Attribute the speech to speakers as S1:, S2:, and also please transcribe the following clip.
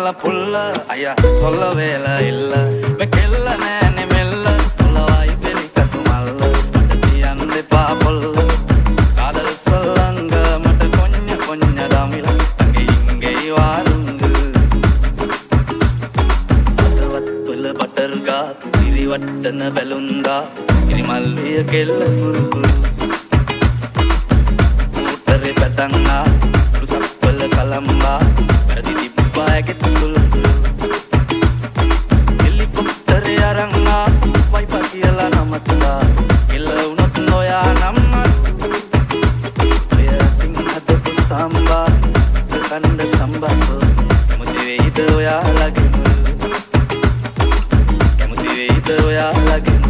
S1: මල පුල්ල අය සොල්ල වේල ඉල්ල මේ කෙල්ල නෑනේ මෙල්ල පුලවයි බෙලි කටු මල්ල මට කියන්න දෙපා පොල්ල කාදල් සොල්ලංග මට කොඤ්ඤ කොඤ්ඤ දමිල අගේ ඉංගේ වාරුංග අදවත් වල බටර් ගාපු ඉරි වට්ටන බැලුන්දා ඉරි මල්ලිය කෙල්ල කුරුකුරු ස්කූටරේ පැටන්නා සප්පල කලම්බා වැරදි තිබ්බායගෙත් සුළු සුළු හෙලිකොප්ටරේ අරංගා වයිපා කියලා නමත්තා කෙල්ල වුණොත් නොයා නම්මත් ඔය තින් හදපු සම්බා කණ්ඩ සම්බාසෝ කැමති වෙයිද ඔයාලගෙම කැමති වෙයිද ඔයාලගෙම